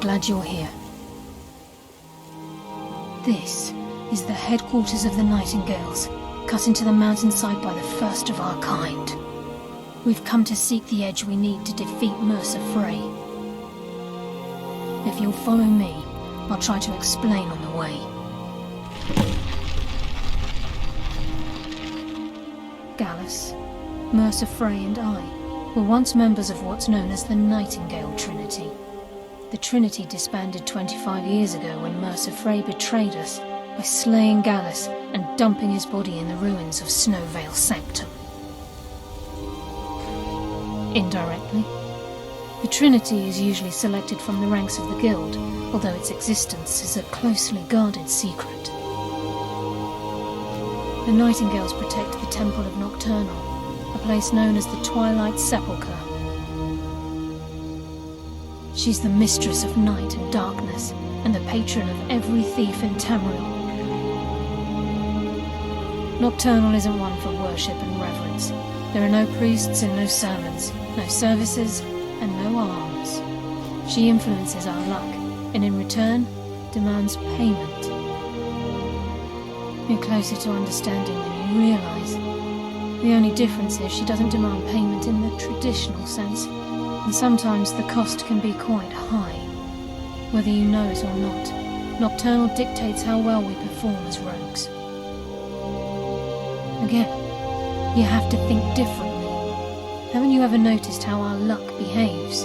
glad you're here. This is the headquarters of the Nightingales, cut into the mountainside by the first of our kind. We've come to seek the edge we need to defeat Mercer Frey. If you'll follow me, I'll try to explain on the way. Gallus, Mercer Frey and I were once members of what's known as the Nightingale Trinity. The Trinity disbanded 25 years ago when Mercer Frey betrayed us by slaying Gallus and dumping his body in the ruins of Snowvale Sanctum. Indirectly, the Trinity is usually selected from the ranks of the Guild, although its existence is a closely guarded secret. The Nightingales protect the Temple of Nocturnal, a place known as the Twilight Sepulchre. She's the mistress of night and darkness, and the patron of every thief in Tamriel. Nocturnal isn't one for worship and reverence. There are no priests and no sermons, no services and no alms. She influences our luck, and in return, demands payment. You're closer to understanding than you realize. The only difference is she doesn't demand payment in the traditional sense, and sometimes the cost can be quite high. Whether you know it or not, Nocturnal dictates how well we perform as rogues. Again, you have to think differently. Haven't you ever noticed how our luck behaves?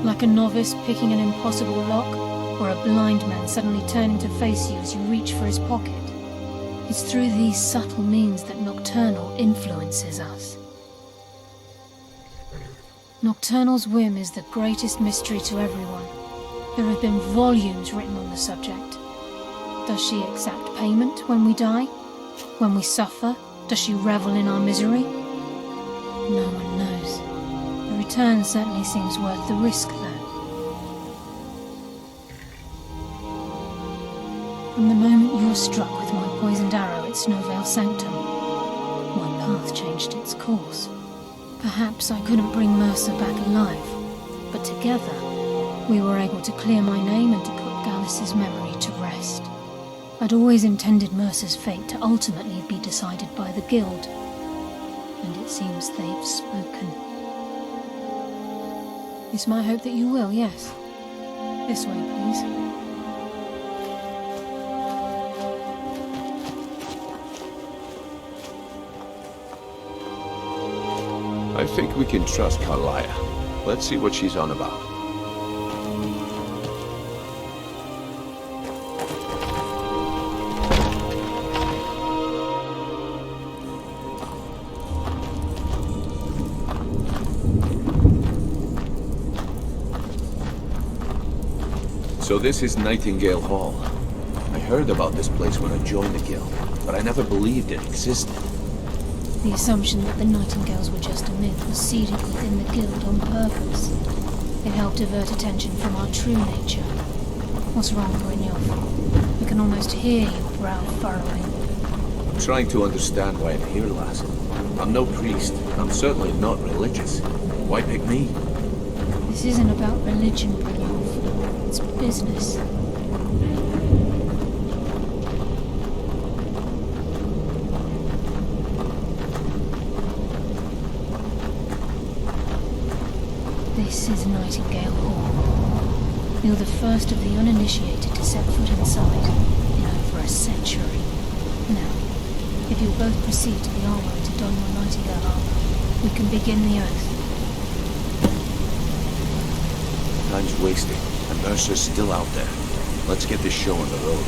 Like a novice picking an impossible lock, or a blind man suddenly turning to face you as you reach for his pocket. It's through these subtle means that Nocturnal influences us. Nocturnal's whim is the greatest mystery to everyone. There have been volumes written on the subject. Does she exact payment when we die? When we suffer? Does she revel in our misery? No one knows. The return certainly seems worth the risk, though. From the moment you were struck with my poisoned arrow at Snowvale Sanctum, my path changed its course. Perhaps I couldn't bring Mercer back alive, but together we were able to clear my name and to put Gallus's memory to rest. I'd always intended Mercer's fate to ultimately be decided by the Guild, and it seems they've spoken. It's my hope that you will, yes. This way, please. I think we can trust Carlia. Let's see what she's on about. So this is Nightingale Hall. I heard about this place when I joined the Guild, but I never believed it existed. The assumption that the Nightingales were just a myth was seeded within the Guild on purpose. It helped divert attention from our true nature. What's wrong, Brynjolf? I can almost hear your brow furrowing. I'm trying to understand why I'm here, lass. I'm no priest. I'm certainly not religious. Why pick me? This isn't about religion, Brynjolf. It's business. This is Nightingale Hall. You're the first of the uninitiated to set foot inside in over a century. Now, if you'll both proceed to the armory to don your Nightingale armor, we can begin the oath. Time's wasting, and Mercer's still out there. Let's get this show on the road.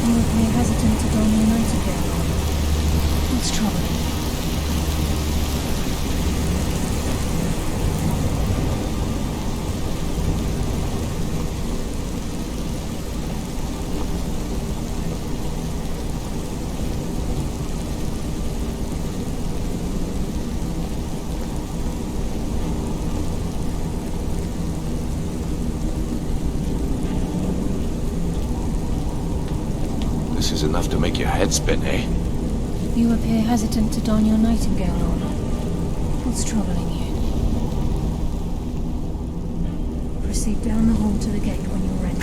You appear hesitant to don your Nightingale armor. What's troubling you? This is enough to make your head spin, eh? You appear hesitant to don your Nightingale armor. What's troubling you? proceed down the hall to the gate when you're ready.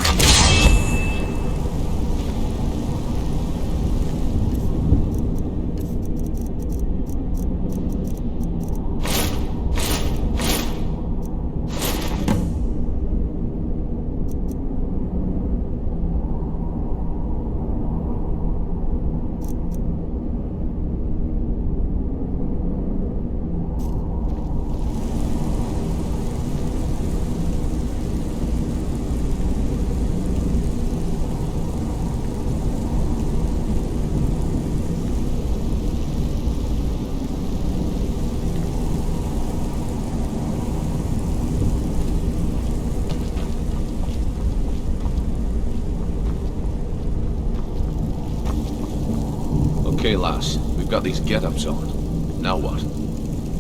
Okay, lass. We've got these get-ups on. Now what?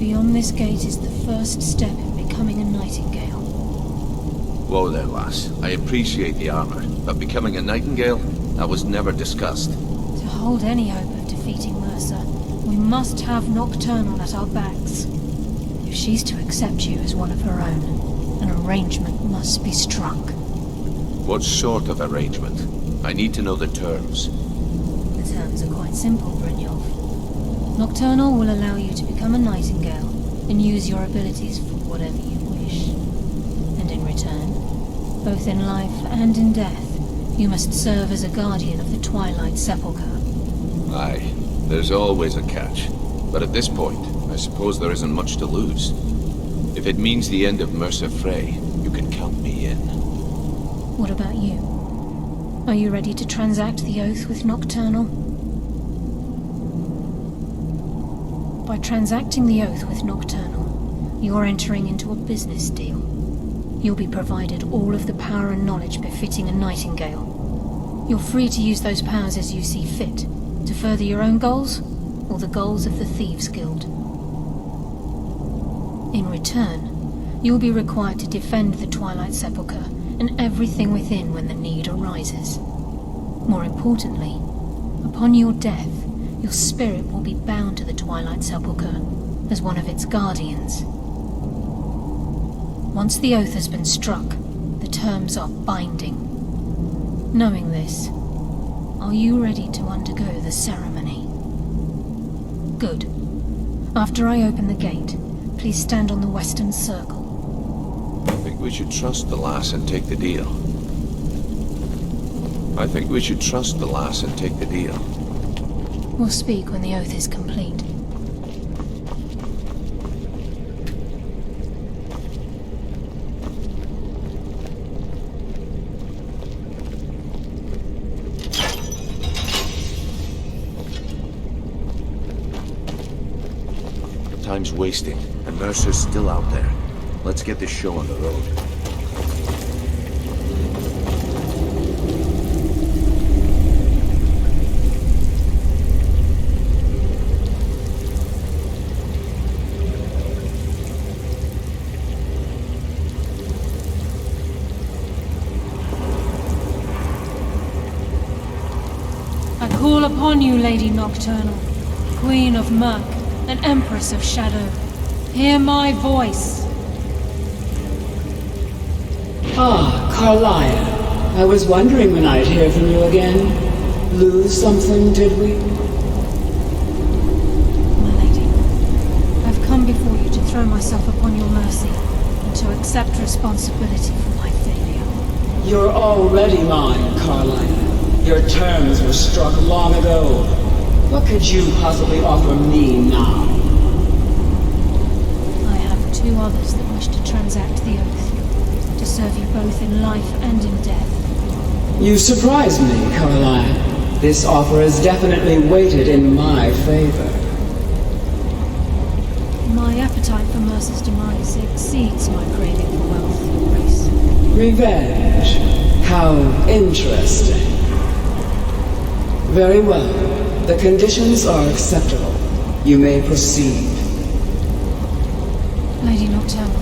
Beyond this gate is the first step in becoming a nightingale. Whoa there, lass. I appreciate the armor, but becoming a nightingale? That was never discussed. To hold any hope of defeating Mercer, we must have Nocturnal at our backs. If she's to accept you as one of her own, an arrangement must be struck. What sort of arrangement? I need to know the terms. The terms are quite simple, Brynjolf. Nocturnal will allow you to become a nightingale and use your abilities for whatever you wish. And in return, both in life and in death, you must serve as a guardian of the Twilight Sepulchre. Aye, there's always a catch. But at this point, I suppose there isn't much to lose. If it means the end of Mercer Frey, you can count me in. What about you? Are you ready to transact the oath with Nocturnal? By transacting the oath with Nocturnal, you're entering into a business deal. You'll be provided all of the power and knowledge befitting a nightingale. You're free to use those powers as you see fit, to further your own goals, or the goals of the Thieves' Guild. In return, you'll be required to defend the Twilight Sepulchre and everything within when the need arises. More importantly, upon your death, your spirit will be bound to the Twilight Sepulchre as one of its guardians. Once the oath has been struck, the terms are binding. Knowing this, are you ready to undergo the ceremony? Good. After I open the gate, please stand on the western circle. I think we should trust the lass and take the deal. We'll speak when the oath is complete. Time's wasting, and Mercer's still out there. Let's get this show on the road. I call upon you, Lady Nocturnal, Queen of Murk and Empress of Shadow. Hear my voice. Ah, Carlia. I was wondering when I'd hear from you again. Lose something, did we? My lady, I've come before you to throw myself upon your mercy and to accept responsibility for my failure. You're already mine, Carlia. Your terms were struck long ago. What could you possibly offer me now? I have two others that wish to transact the oath, to serve you both in life and in death. You surprise me, Carlia. This offer is definitely weighted in my favor. My appetite for Mercer's demise exceeds my craving for wealth and grace. Revenge. How interesting. Very well. The conditions are acceptable. You may proceed. Lady Nocturnal,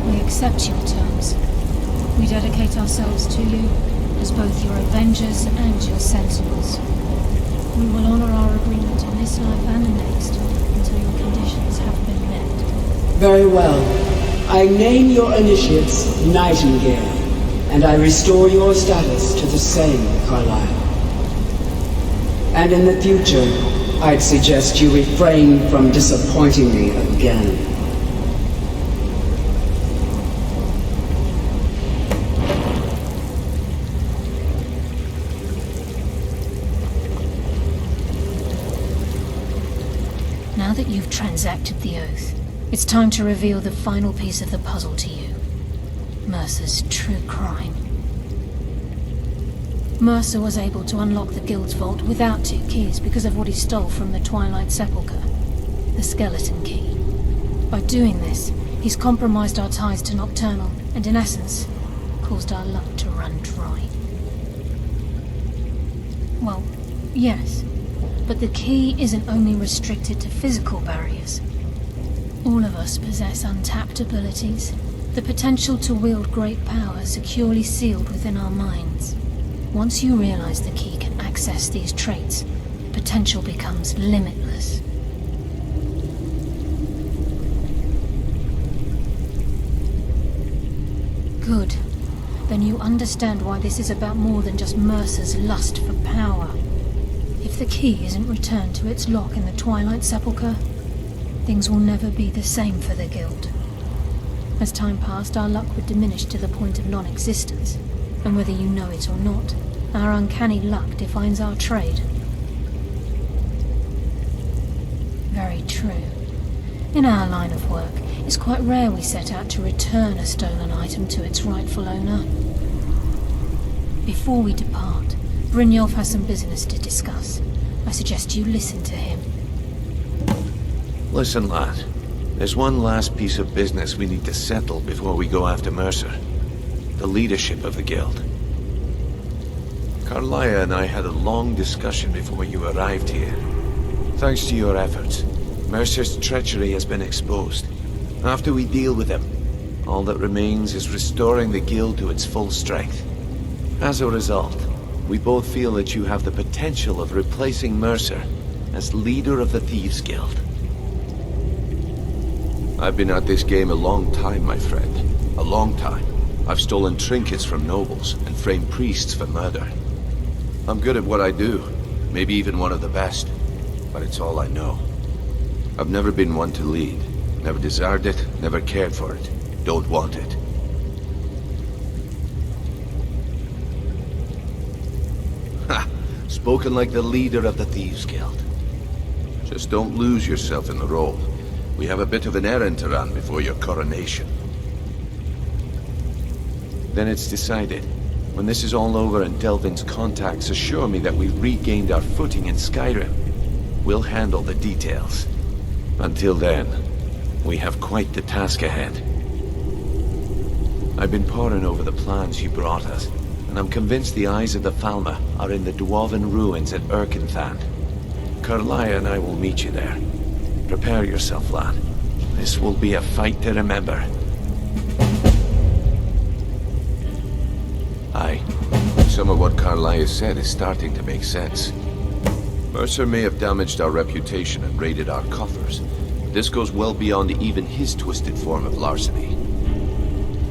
we accept your terms. We dedicate ourselves to you as both your avengers and your sentinels. We will honor our agreement in this life and the next until your conditions have been met. Very well. I name your initiates Nightingale, and I restore your status to the same, Carlyle. And in the future, I'd suggest you refrain from disappointing me again. Now that you've transacted the oath, it's time to reveal the final piece of the puzzle to you. Mercer's true crime. Mercer was able to unlock the Guild's vault without 2 keys because of what he stole from the Twilight Sepulchre, the skeleton key. By doing this, he's compromised our ties to Nocturnal, and in essence, caused our luck to run dry. Well, yes, but the key isn't only restricted to physical barriers. All of us possess untapped abilities, the potential to wield great power securely sealed within our minds. Once you realize the key can access these traits, potential becomes limitless. Good. Then you understand why this is about more than just Mercer's lust for power. If the key isn't returned to its lock in the Twilight Sepulchre, things will never be the same for the Guild. As time passed, our luck would diminish to the point of non-existence, and whether you know it or not, our uncanny luck defines our trade. Very true. In our line of work, it's quite rare we set out to return a stolen item to its rightful owner. Before we depart, Brynjolf has some business to discuss. I suggest you listen to him. Listen, lad. There's one last piece of business we need to settle before we go after Mercer. The leadership of the Guild. Carlyle and I had a long discussion before you arrived here. Thanks to your efforts, Mercer's treachery has been exposed. After we deal with him, all that remains is restoring the Guild to its full strength. As a result, we both feel that you have the potential of replacing Mercer as leader of the Thieves Guild. I've been at this game a long time, my friend. A long time. I've stolen trinkets from nobles and framed priests for murder. I'm good at what I do, maybe even one of the best, but it's all I know. I've never been one to lead. Never desired it, never cared for it. Don't want it. Ha! Spoken like the leader of the Thieves Guild. Just don't lose yourself in the role. We have a bit of an errand to run before your coronation. Then it's decided. When this is all over and Delvin's contacts assure me that we've regained our footing in Skyrim, we'll handle the details. Until then, we have quite the task ahead. I've been poring over the plans you brought us, and I'm convinced the eyes of the Falmer are in the Dwarven ruins at Erkenthand. Carlyle and I will meet you there. Prepare yourself, lad. This will be a fight to remember. Aye. Some of what Carlyle has said is starting to make sense. Mercer may have damaged our reputation and raided our coffers, but this goes well beyond even his twisted form of larceny.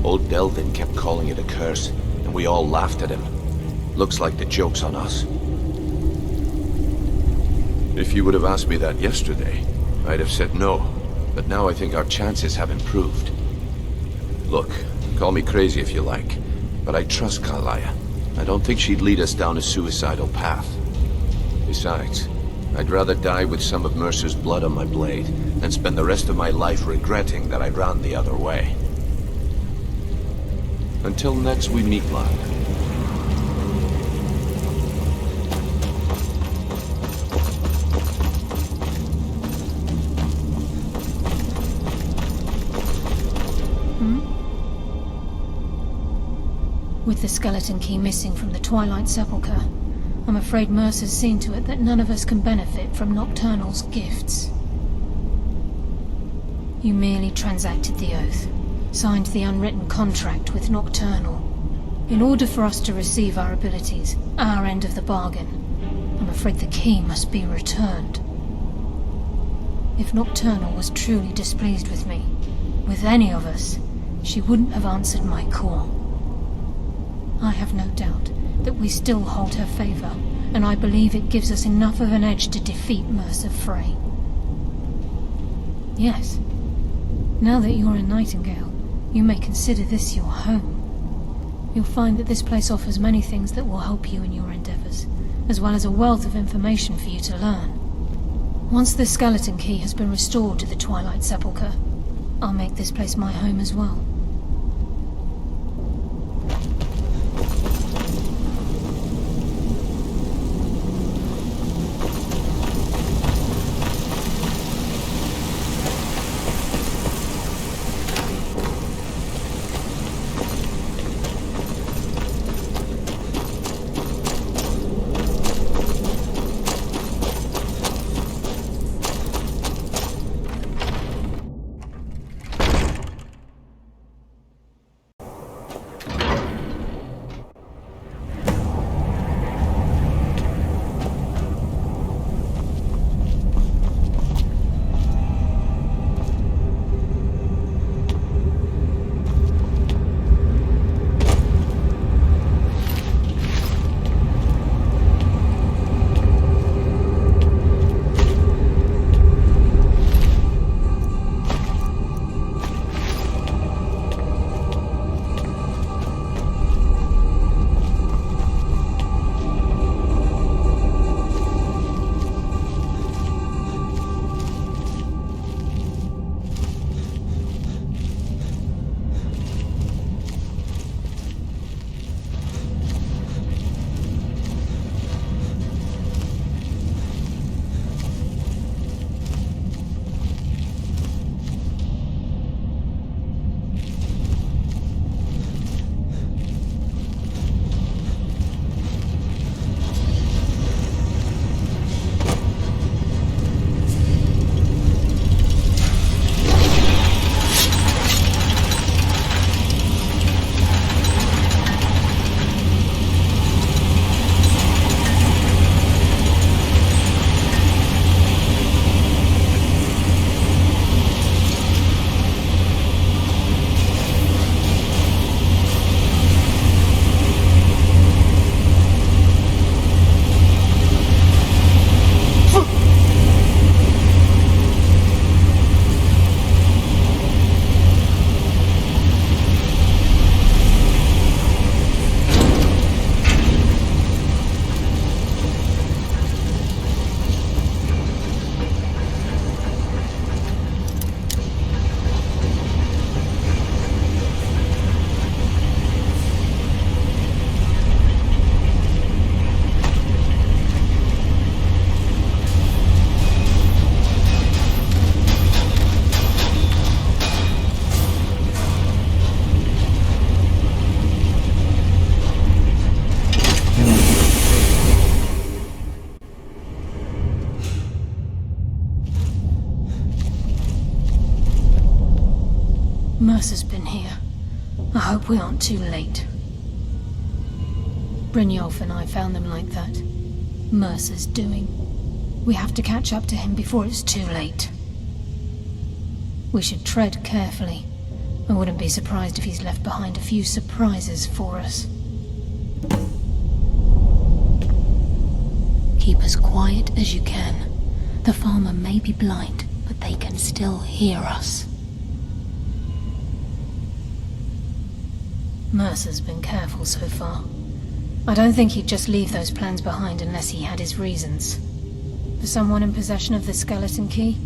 Old Delvin kept calling it a curse, and we all laughed at him. Looks like the joke's on us. If you would have asked me that yesterday, I'd have said no, but now I think our chances have improved. Look, call me crazy if you like, but I trust Carlyle. I don't think she'd lead us down a suicidal path. Besides, I'd rather die with some of Mercer's blood on my blade than spend the rest of my life regretting that I ran the other way. Until next we meet, lad. With the skeleton key missing from the Twilight Sepulchre, I'm afraid Mercer's seen to it that none of us can benefit from Nocturnal's gifts. You merely transacted the oath, signed the unwritten contract with Nocturnal. In order for us to receive our abilities, our end of the bargain, I'm afraid the key must be returned. If Nocturnal was truly displeased with me, with any of us, she wouldn't have answered my call. I have no doubt that we still hold her favor, and I believe it gives us enough of an edge to defeat Mercer Frey. Yes, now that you're in Nightingale, you may consider this your home. You'll find that this place offers many things that will help you in your endeavors, as well as a wealth of information for you to learn. Once the skeleton key has been restored to the Twilight Sepulchre, I'll make this place my home as well. Mercer's been here. I hope we aren't too late. Brynjolf and I found them like that. Mercer's doing. We have to catch up to him before it's too late. We should tread carefully. I wouldn't be surprised if he's left behind a few surprises for us. Keep as quiet as you can. The farmer may be blind, but they can still hear us. Mercer's been careful so far. I don't think he'd just leave those plans behind unless he had his reasons. For someone in possession of the skeleton key,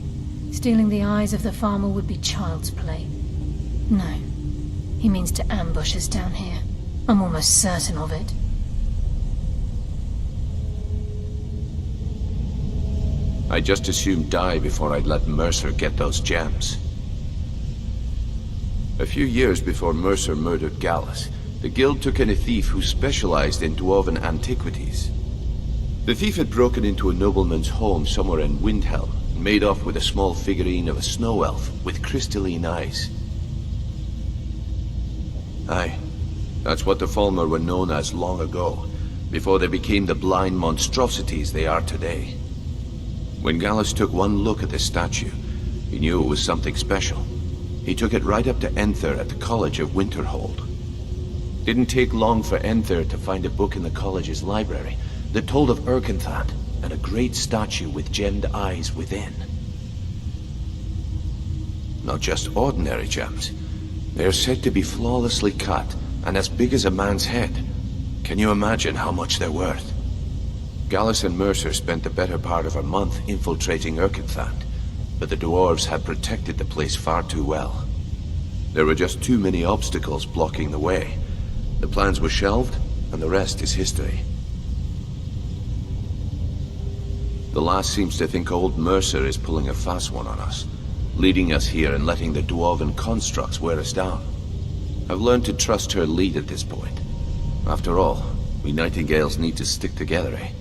stealing the eyes of the farmer would be child's play. No, he means to ambush us down here. I'm almost certain of it. I just assumed die before I'd let Mercer get those gems. A few years before Mercer murdered Gallus, the guild took in a thief who specialized in dwarven antiquities. The thief had broken into a nobleman's home somewhere in Windhelm and made off with a small figurine of a snow elf with crystalline eyes. Aye, that's what the Falmer were known as long ago, before they became the blind monstrosities they are today. When Gallus took one look at the statue, he knew it was something special. He took it right up to Enther at the College of Winterhold. Didn't take long for Enther to find a book in the college's library that told of Urkenthand and a great statue with gemmed eyes within. Not just ordinary gems. They're said to be flawlessly cut and as big as a man's head. Can you imagine how much they're worth? Gallus and Mercer spent the better part of a month infiltrating Urkenthand, but the dwarves had protected the place far too well. There were just too many obstacles blocking the way. The plans were shelved, and the rest is history. The lass seems to think old Mercer is pulling a fast one on us, leading us here and letting the dwarven constructs wear us down. I've learned to trust her lead at this point. After all, we Nightingales need to stick together, eh?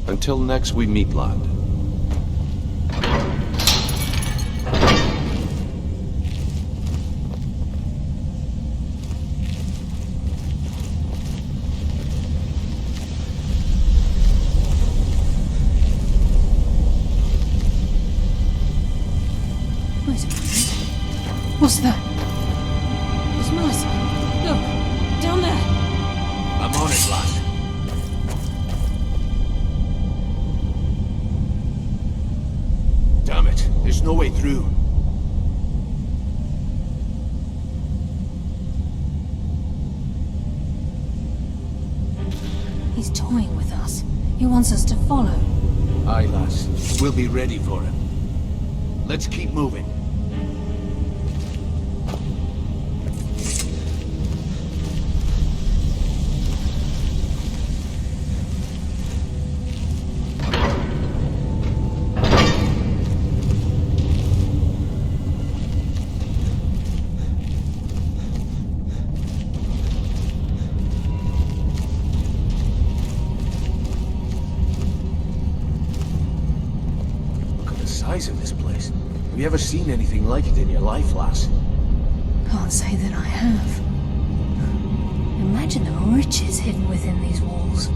Until next we meet, lad. What's that? It's Mercer. Look, down there. I'm on it, lad. Damn it, there's no way through. He's toying with us. He wants us to follow. Aye, lass. We'll be ready for him. Let's keep moving. Of this place. Have you ever seen anything like it in your life, lass? Can't say that I have. Imagine the riches hidden within these walls.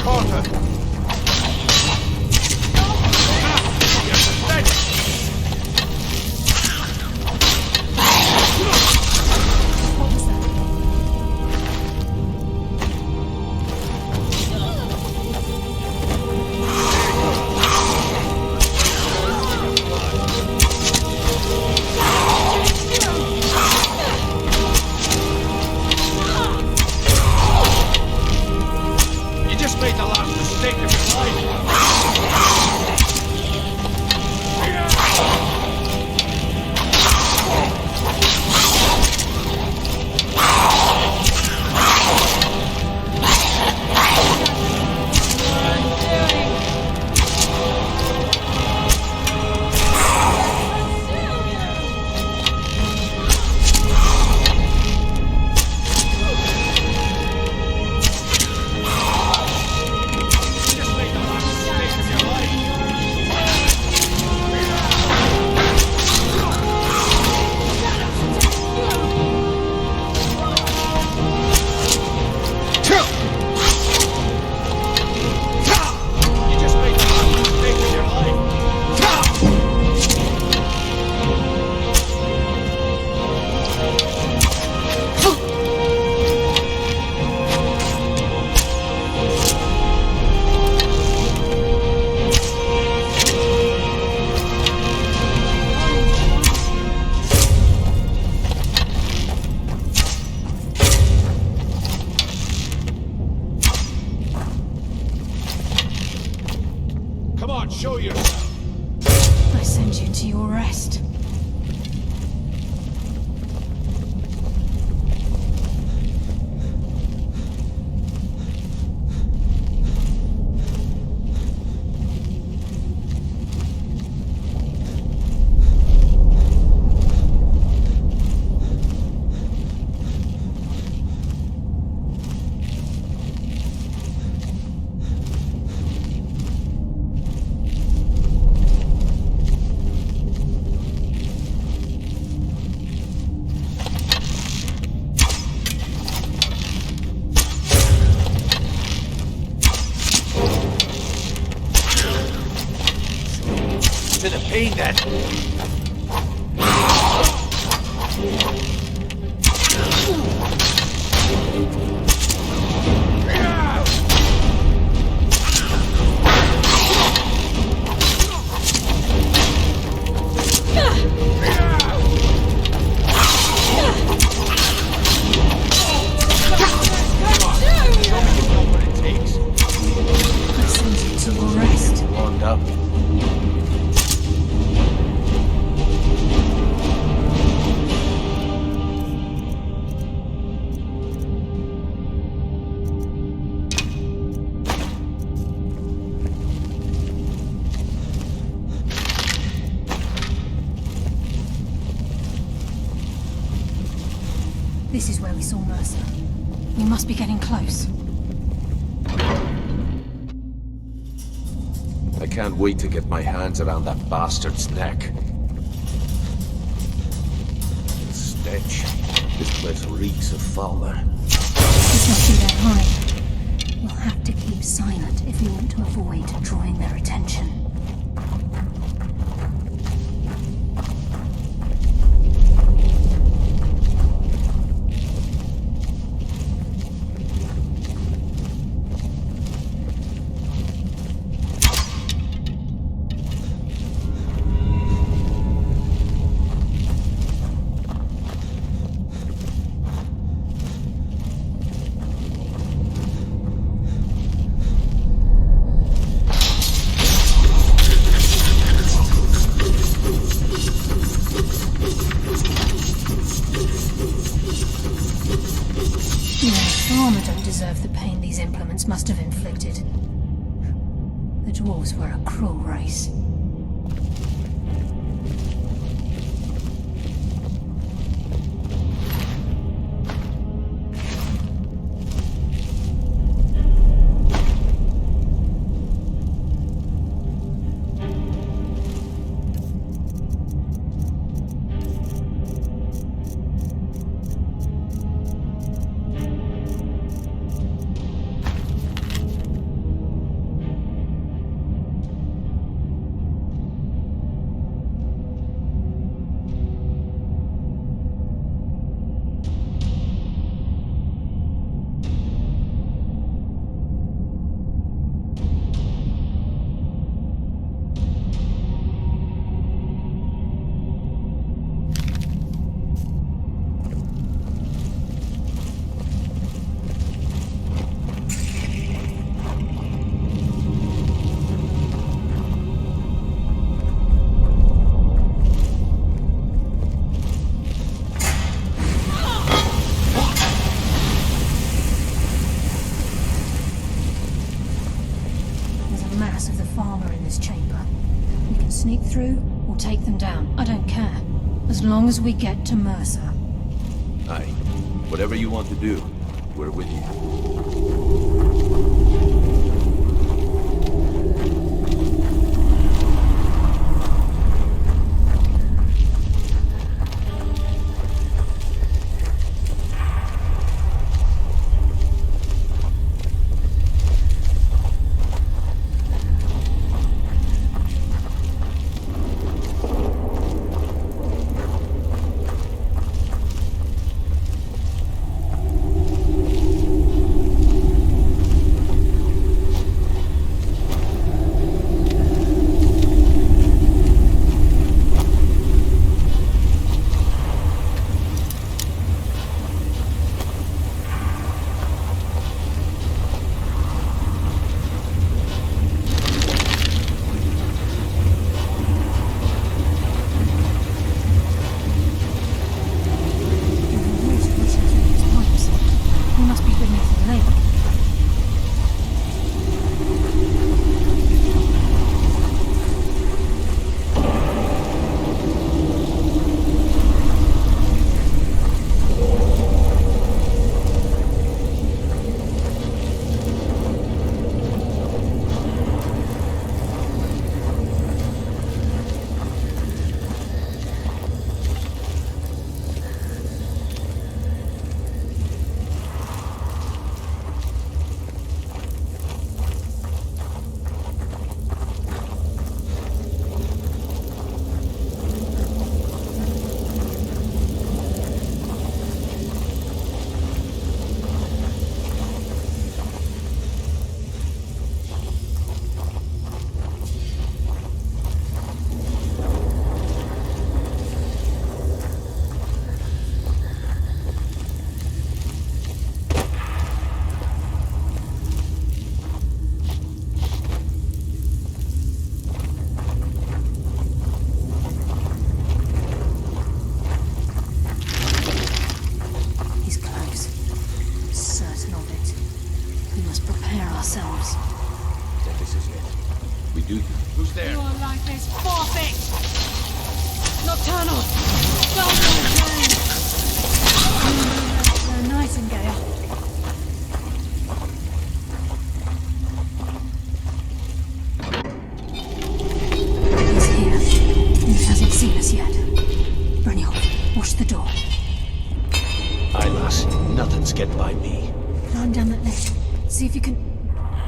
quarter. What was that? You just made the last mistake of your life. You just made the last mistake of your life. You just made the last mistake of your life. Come on, show yourself. I sent you to your rest. To the pain then. What it takes. I sent you to your rest. Warmed up. This is where we saw Mercer. We must be getting close. I can't wait to get my hands around that bastard's neck. The stench. This place reeks of Falmer. This must be their hide. We'll have to keep silent if we want to avoid drawing their attention. Farmer don't deserve the pain these implements must have inflicted. The dwarves were a cruel race. mass of the farmer in this chamber. We can sneak through or take them down. I don't care. As long as we get to Mercer. Aye. Whatever you want to do, we're with you.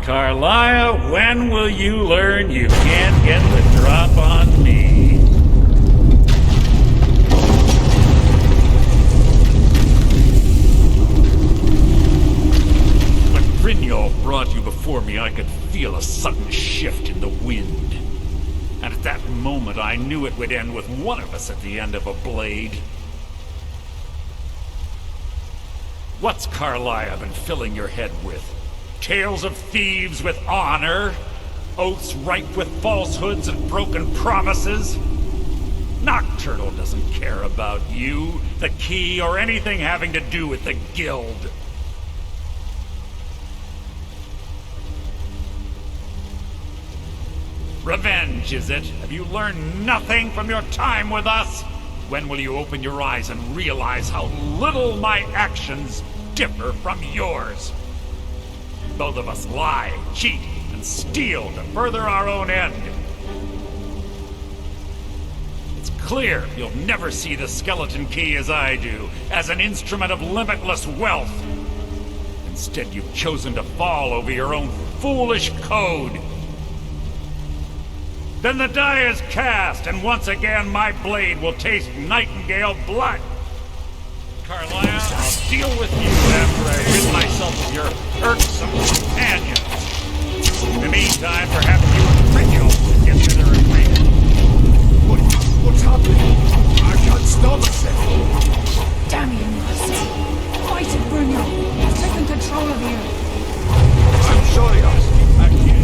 Carlia, when will you learn you can't get the drop on me? When Brynjolf brought you before me, I could feel a sudden shift in the wind. And at that moment, I knew it would end with one of us at the end of a blade. What's Carlia been filling your head with? Tales of thieves with honor? Oaths ripe with falsehoods and broken promises? Nocturnal doesn't care about you, the key, or anything having to do with the guild. Revenge, is it? Have you learned nothing from your time with us? When will you open your eyes and realize how little my actions differ from yours? Both of us lie, cheat, and steal to further our own end. It's clear you'll never see the skeleton key as I do, as an instrument of limitless wealth. Instead, you've chosen to fall over your own foolish code. Then the die is cast, and once again my blade will taste Nightingale blood. Carlia, I'll deal with you after I rid myself of your irksome companions. In the meantime, perhaps you and Brynjolf can get to their agreement. What's happening? I can't stop myself. Damn you, Mercer. Fight it, Brynjolf. I've taken control of you. I'm sorry, I can't.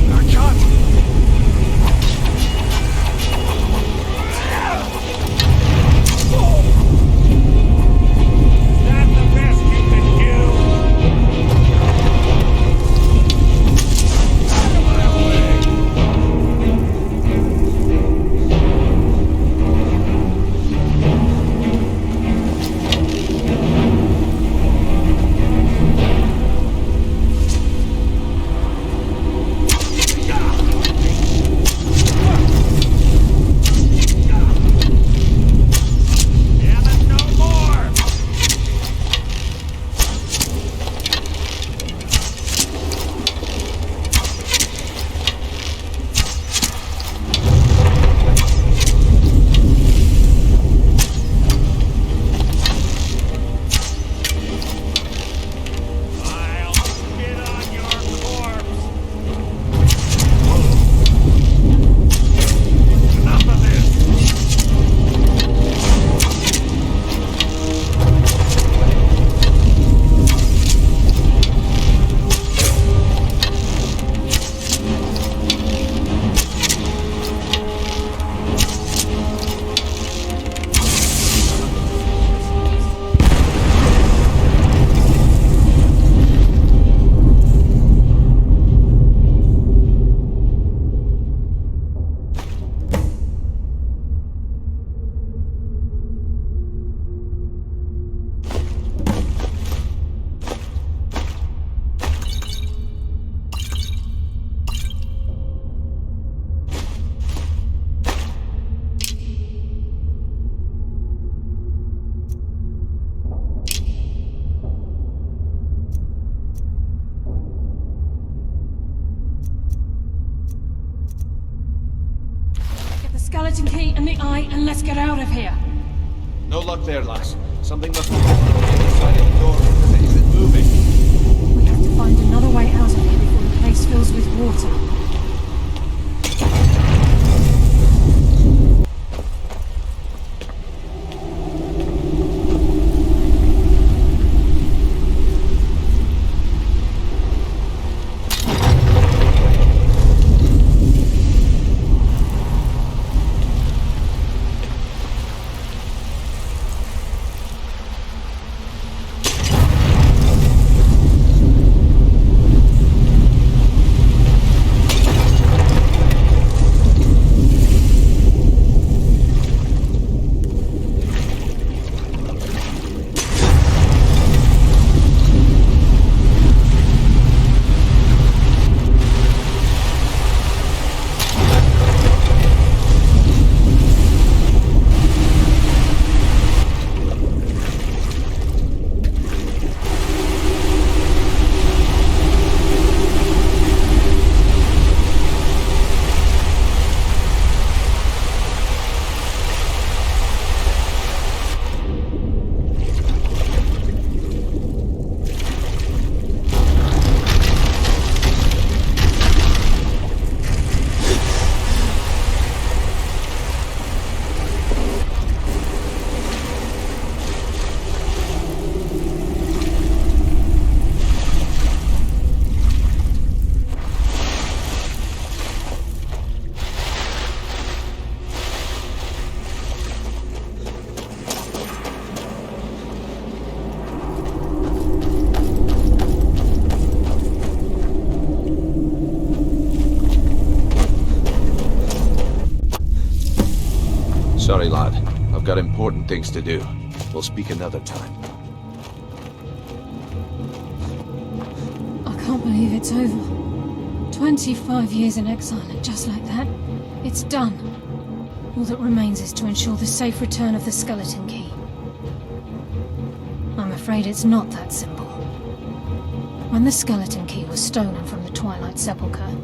That's the best you can do. skeleton key and the eye, and let's get out of here. No luck there, lass. Something must be going on the other side of the door because it isn't moving. We have to find another way out of here before the place fills with water. Sorry, lad. I've got important things to do. We'll speak another time. I can't believe it's over. 25 years in exile, and just like that, it's done. All that remains is to ensure the safe return of the skeleton key. I'm afraid it's not that simple. When the skeleton key was stolen from the Twilight Sepulchre,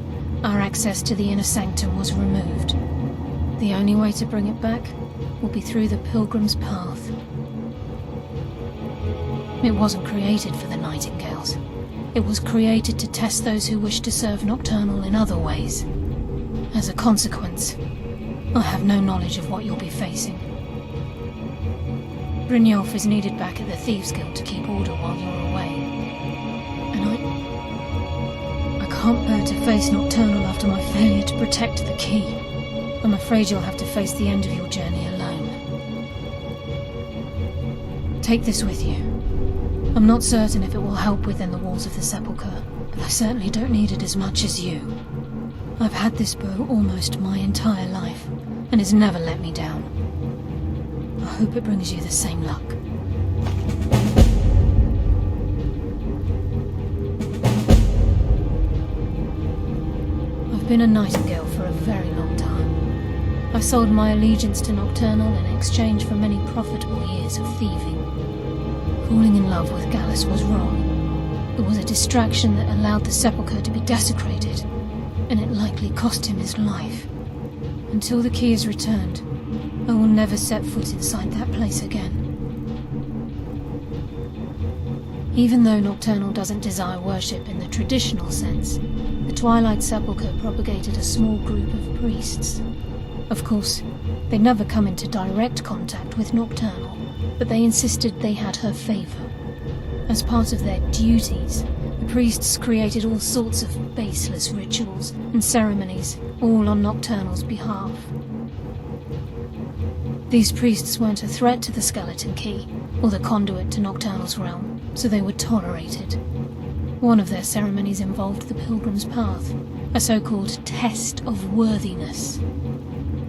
our access to the inner sanctum was removed. The only way to bring it back will be through the Pilgrim's Path. It wasn't created for the Nightingales. It was created to test those who wish to serve Nocturnal in other ways. As a consequence, I have no knowledge of what you'll be facing. Brynjolf is needed back at the Thieves' Guild to keep order while you're away. And I can't bear to face Nocturnal after my failure to protect the key. I'm afraid you'll have to face the end of your journey alone. Take this with you. I'm not certain if it will help within the walls of the Sepulchre, but I certainly don't need it as much as you. I've had this bow almost my entire life, and it's never let me down. I hope it brings you the same luck. I've been a Nightingale for a very long time. I sold my allegiance to Nocturnal in exchange for many profitable years of thieving. Falling in love with Gallus was wrong. It was a distraction that allowed the Sepulchre to be desecrated, and it likely cost him his life. Until the key is returned, I will never set foot inside that place again. Even though Nocturnal doesn't desire worship in the traditional sense, the Twilight Sepulchre propagated a small group of priests. Of course, they never come into direct contact with Nocturnal, but they insisted they had her favor. As part of their duties, the priests created all sorts of baseless rituals and ceremonies, all on Nocturnal's behalf. These priests weren't a threat to the skeleton key, or the conduit to Nocturnal's realm, so they were tolerated. One of their ceremonies involved the Pilgrim's Path, a so-called test of worthiness.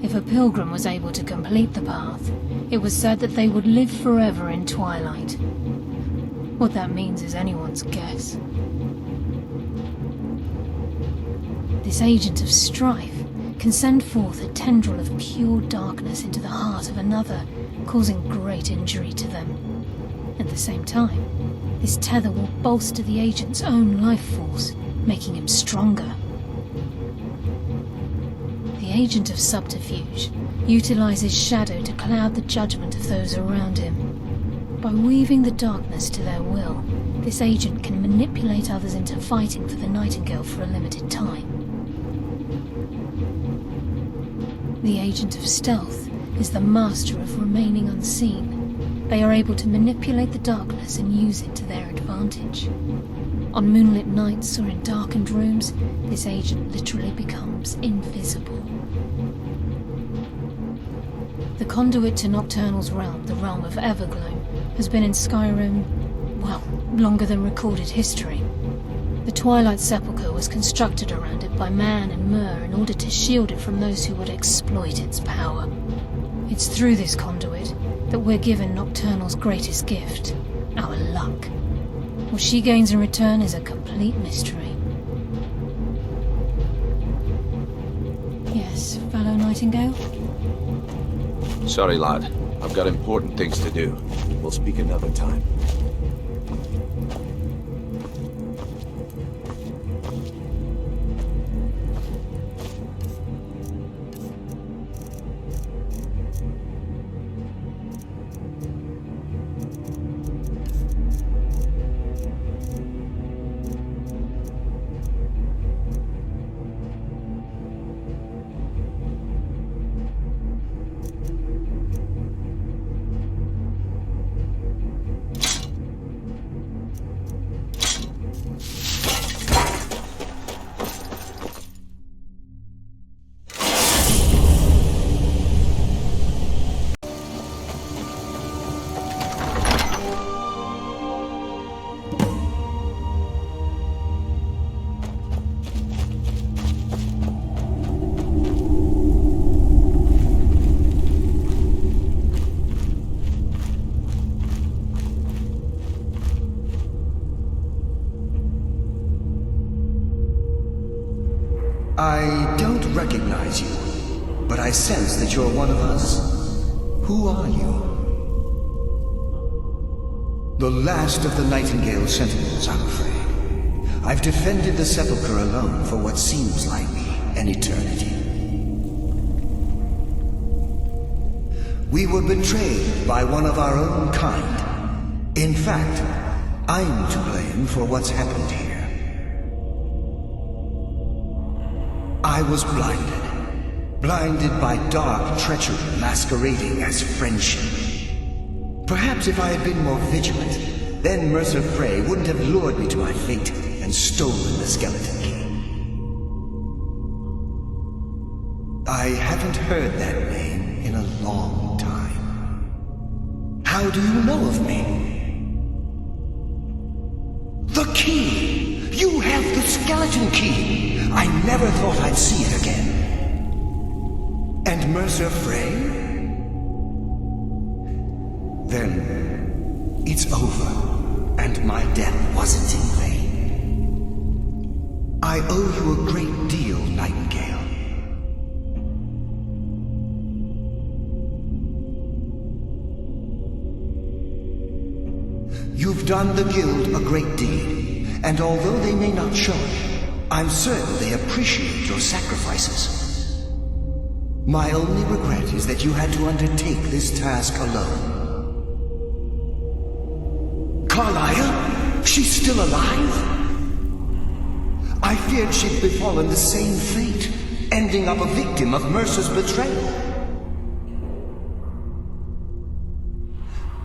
If a pilgrim was able to complete the path, it was said that they would live forever in Twilight. What that means is anyone's guess. This agent of strife can send forth a tendril of pure darkness into the heart of another, causing great injury to them. At the same time, this tether will bolster the agent's own life force, making him stronger. The The agent of subterfuge utilizes shadow to cloud the judgment of those around him. By weaving the darkness to their will, this agent can manipulate others into fighting for the Nightingale for a limited time. The agent of stealth is the master of remaining unseen. They are able to manipulate the darkness and use it to their advantage. On moonlit nights or in darkened rooms, this agent literally becomes invisible. The conduit to Nocturnal's realm, the realm of Everglow, has been in Skyrim, well, longer than recorded history. The Twilight Sepulchre was constructed around it by man and Myr in order to shield it from those who would exploit its power. It's through this conduit that we're given Nocturnal's greatest gift, our luck. What she gains in return is a complete mystery. Yes, fellow Nightingale? Sorry, lad. I've got important things to do. We'll speak another time. I don't recognize you, but I sense that you're one of us. Who are you? The last of the Nightingale Sentinels, I'm afraid. I've defended the Sepulchre alone for what seems like an eternity. We were betrayed by one of our own kind. In fact, I'm to blame for what's happened here. I was blinded by dark treachery masquerading as friendship. Perhaps if I had been more vigilant, then Mercer Frey wouldn't have lured me to my fate and stolen the skeleton key. I haven't heard that name in a long time. How do you know of me? The key! You have the skeleton key! I never thought I'd see it again. And Mercer Frey? Then it's over, and my death wasn't in vain. I owe you a great deal, Nightingale. You've done the Guild a great deed, and although they may not show it, I'm certain they appreciate your sacrifices. My only regret is that you had to undertake this task alone. Carlia? She's still alive? I feared she'd befallen the same fate, ending up a victim of Mercer's betrayal.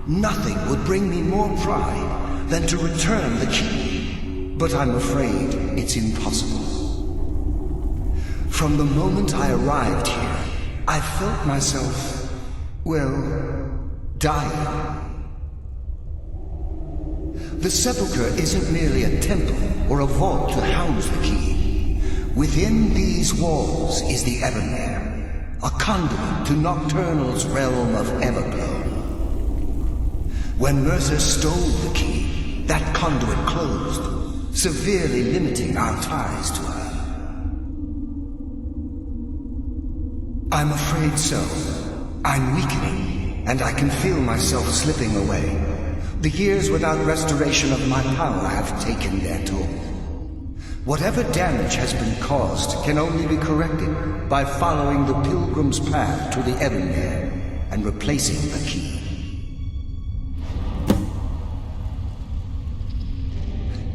Nothing would bring me more pride than to return the key. But I'm afraid it's impossible. From the moment I arrived here, I felt myself, well, dying. The Sepulchre isn't merely a temple or a vault to house the key. Within these walls is the Evermare, a conduit to Nocturnal's realm of Everglow. When Mercer stole the key, that conduit closed, severely limiting our ties to her. I'm afraid so. I'm weakening, and I can feel myself slipping away. The years without restoration of my power have taken their toll. Whatever damage has been caused can only be corrected by following the pilgrim's path to the Ebonmere and replacing the key.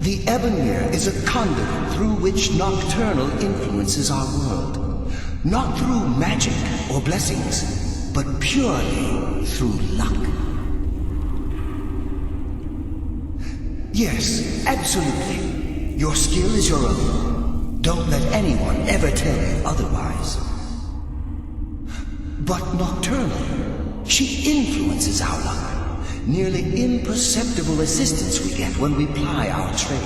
The Ebonmere is a conduit through which Nocturnal influences our world. Not through magic or blessings, but purely through luck. Yes, absolutely. Your skill is your own. Don't let anyone ever tell you otherwise. But Nocturnal, she influences our luck. Nearly imperceptible assistance we get when we ply our trade.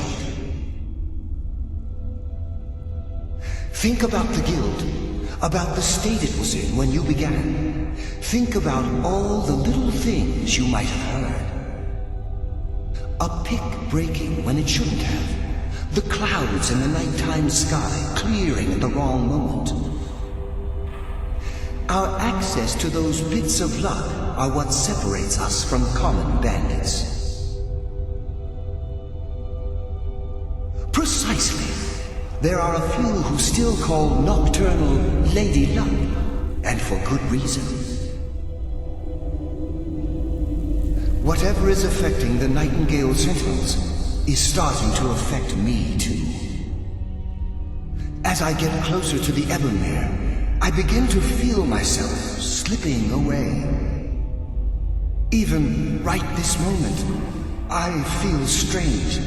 Think about the guild, about the state it was in when you began. Think about all the little things you might have heard. A pick breaking when it shouldn't have. The clouds in the nighttime sky clearing at the wrong moment. Our access to those bits of luck are what separates us from common bandits. Precisely. There are a few who still call Nocturnal Lady Luck, and for good reason. Whatever is affecting the Nightingale Sentinels is starting to affect me too. As I get closer to the Ebonmere, I begin to feel myself slipping away. Even right this moment, I feel strange,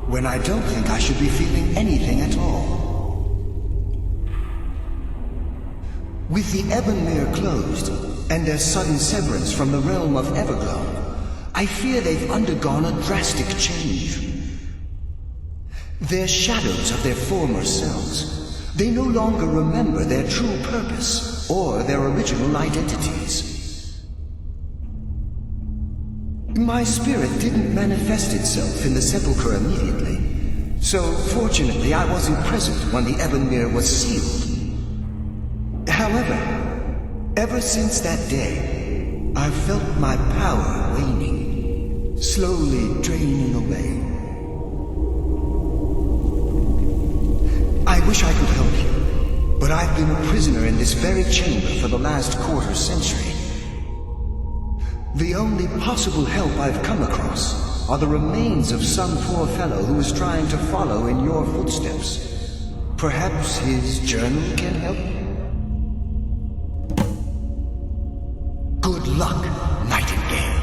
when I don't think I should be feeling anything at all. With the Ebonmere closed, and their sudden severance from the realm of Everglow, I fear they've undergone a drastic change. They're shadows of their former selves. They no longer remember their true purpose or their original identities. My spirit didn't manifest itself in the sepulchre immediately, so fortunately I wasn't present when the Ebonmere was sealed. However, ever since that day, I've felt my power waning, slowly draining away. I wish I could help you, but I've been a prisoner in this very chamber for the last quarter century. The only possible help I've come across are the remains of some poor fellow who is trying to follow in your footsteps. Perhaps his journal can help? Good luck, Nightingale.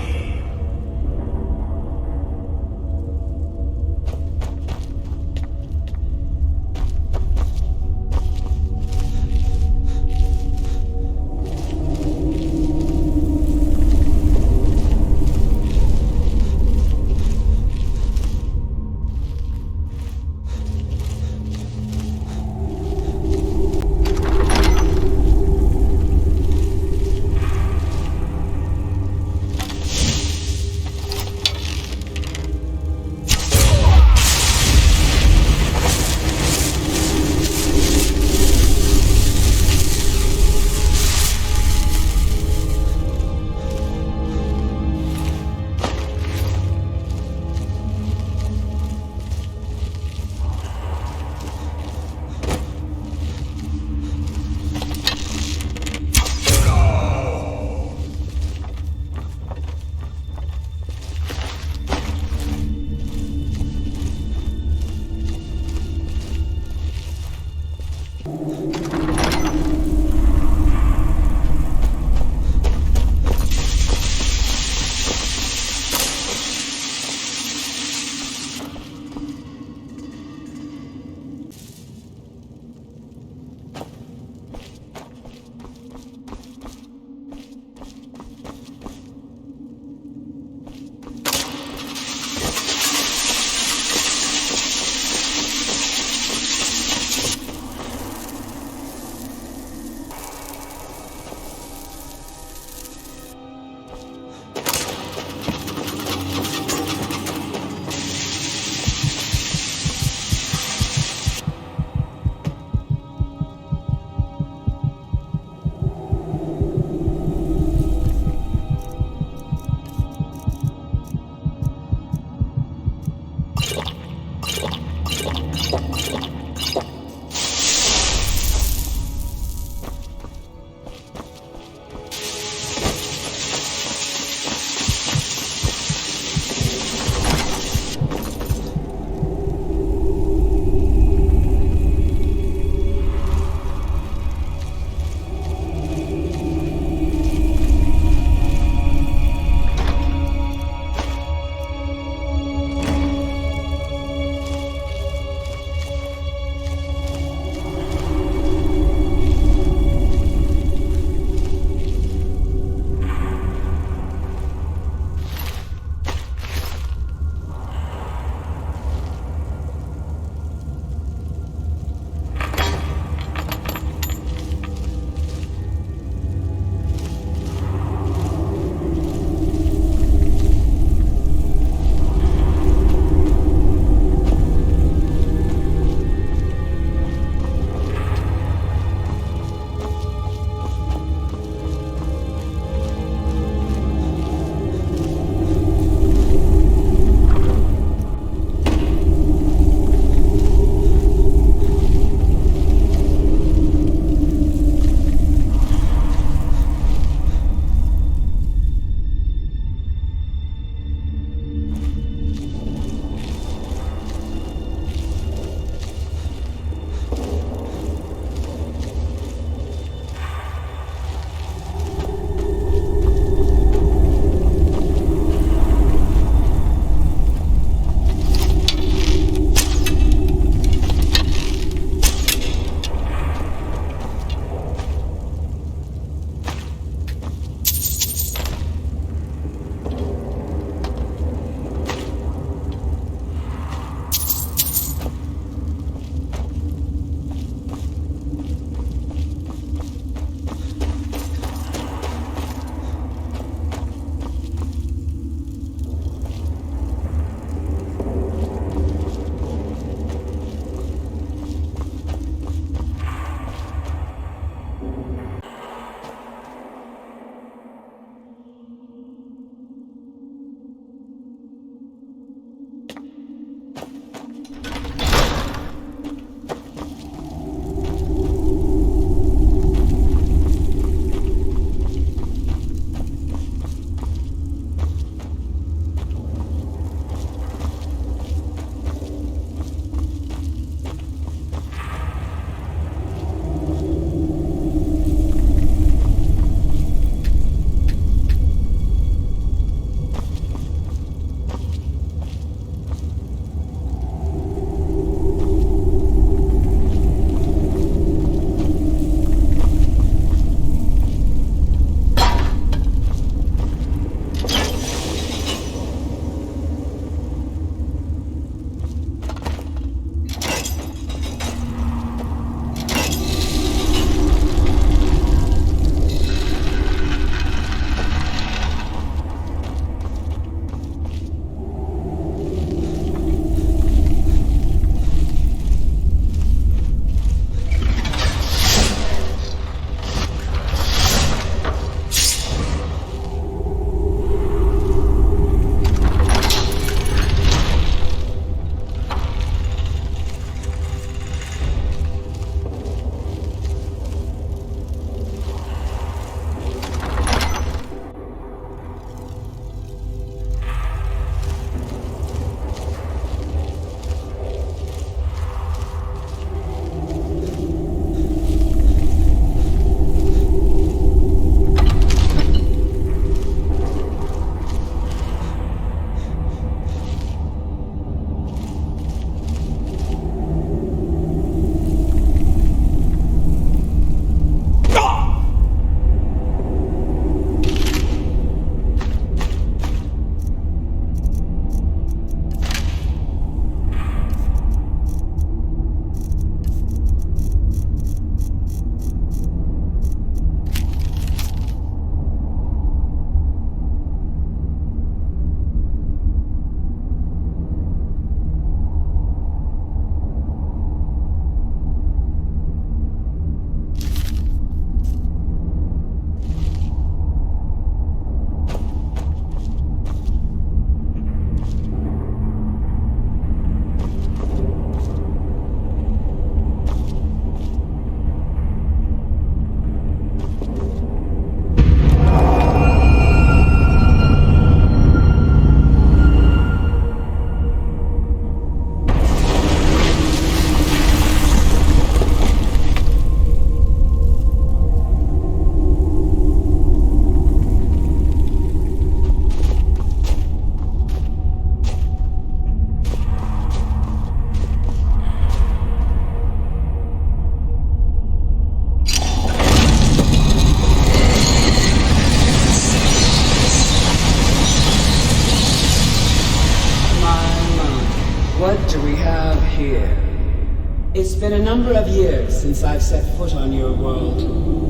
It's been a number of years since I've set foot on your world.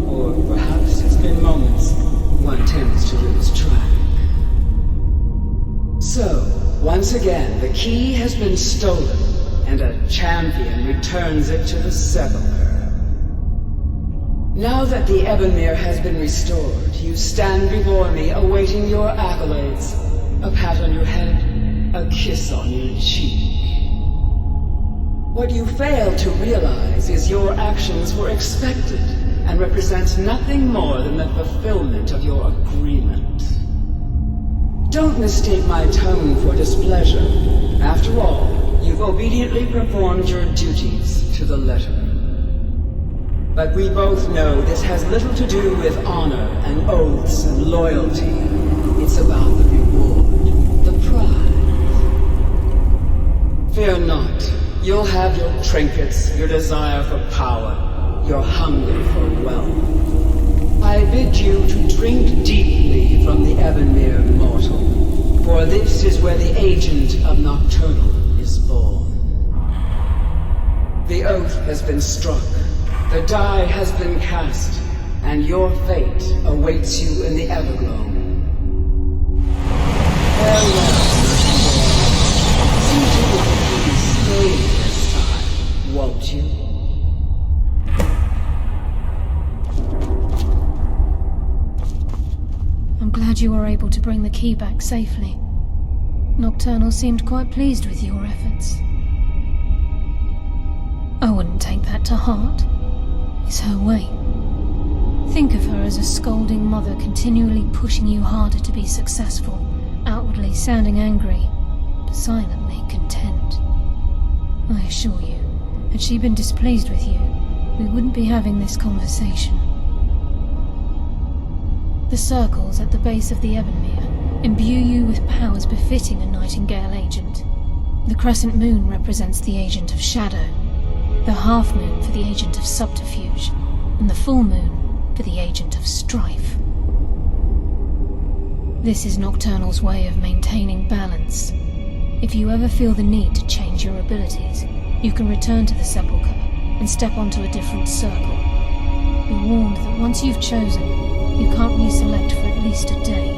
Or perhaps it's been moments. One tends to lose track. So, once again, the key has been stolen, and a champion returns it to the sepulchre. Now that the Ebonmere has been restored, you stand before me awaiting your accolades. A pat on your head, a kiss on your cheek. What you fail to realize is your actions were expected and represent nothing more than the fulfillment of your agreement. Don't mistake my tone for displeasure. After all, you've obediently performed your duties to the letter. But we both know this has little to do with honor and oaths and loyalty. It's about the reward, the prize. Fear not. You'll have your trinkets, your desire for power, your hunger for wealth. I bid you to drink deeply from the Ebonmere mortal, for this is where the agent of Nocturnal is born. The oath has been struck, the die has been cast, and your fate awaits you in the Everglow. Farewell. See to it that you stay this time, won't you? I'm glad you were able to bring the key back safely. Nocturnal seemed quite pleased with your efforts. I wouldn't take that to heart. It's her way. Think of her as a scolding mother continually pushing you harder to be successful, outwardly sounding angry, but silently content. I assure you, had she been displeased with you, we wouldn't be having this conversation. The circles at the base of the Ebonmere imbue you with powers befitting a Nightingale agent. The crescent moon represents the agent of shadow, the half moon for the agent of subterfuge, and the full moon for the agent of strife. This is Nocturnal's way of maintaining balance. If you ever feel the need to change your abilities, you can return to the sepulchre and step onto a different circle. Be warned that once you've chosen, you can't reselect for at least a day.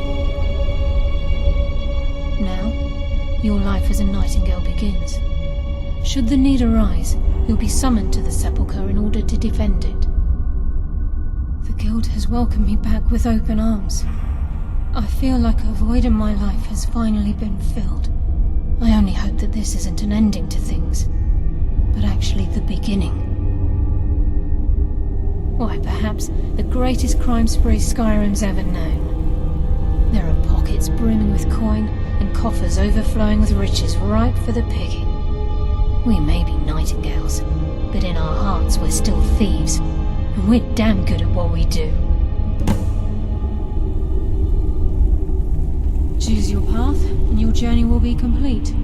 Now, your life as a Nightingale begins. Should the need arise, you'll be summoned to the sepulchre in order to defend it. The Guild has welcomed me back with open arms. I feel like a void in my life has finally been filled. I only hope that this isn't an ending to things, but actually the beginning. Why, perhaps the greatest crime spree Skyrim's ever known. There are pockets brimming with coin and coffers overflowing with riches ripe for the picking. We may be Nightingales, but in our hearts we're still thieves, and we're damn good at what we do. Choose your path, and your journey will be complete.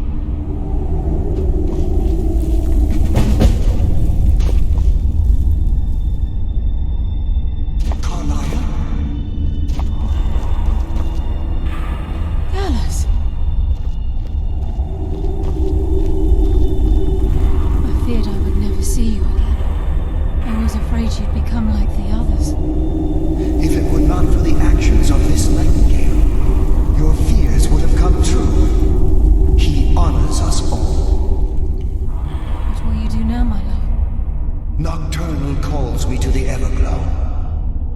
Nocturnal calls me to the Everglow.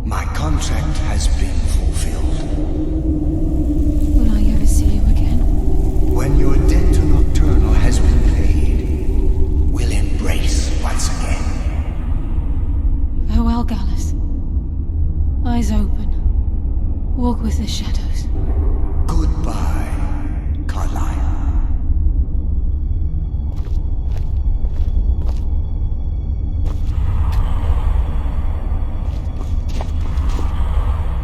My contract has been fulfilled. Will I ever see you again? When your debt to Nocturnal has been paid, we'll embrace once again. Farewell, Gallus. Eyes open. Walk with the shadows. Goodbye, Carlyle.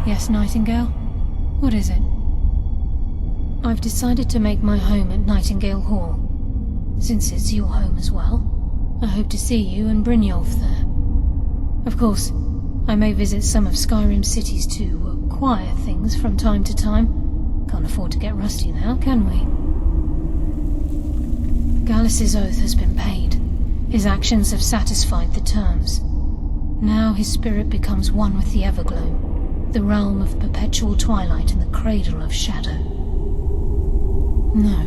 Yes, Nightingale? What is it? I've decided to make my home at Nightingale Hall. Since it's your home as well, I hope to see you and Brynjolf there. Of course, I may visit some of Skyrim's cities to acquire things from time to time. Can't afford to get rusty now, can we? Gallus's oath has been paid. His actions have satisfied the terms. Now his spirit becomes one with the Everglow, the realm of perpetual twilight and the cradle of shadow. No,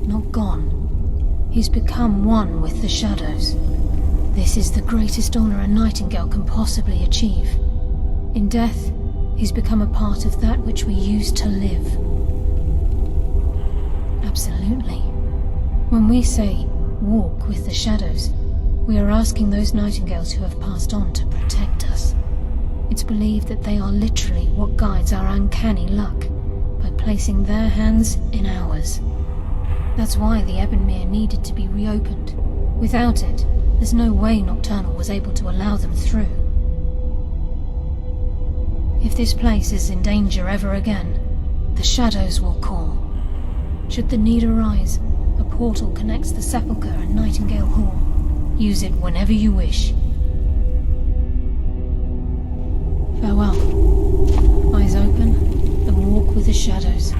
not gone. He's become one with the shadows. This is the greatest honor a nightingale can possibly achieve. In death, he's become a part of that which we used to live. Absolutely. When we say, walk with the shadows, we are asking those nightingales who have passed on to protect us. It's believed that they are literally what guides our uncanny luck, by placing their hands in ours. That's why the Ebonmere needed to be reopened. Without it, there's no way Nocturnal was able to allow them through. If this place is in danger ever again, the shadows will call. Should the need arise, a portal connects the Sepulchre and Nightingale Hall. Use it whenever you wish. Farewell. Eyes open, and walk with the shadows.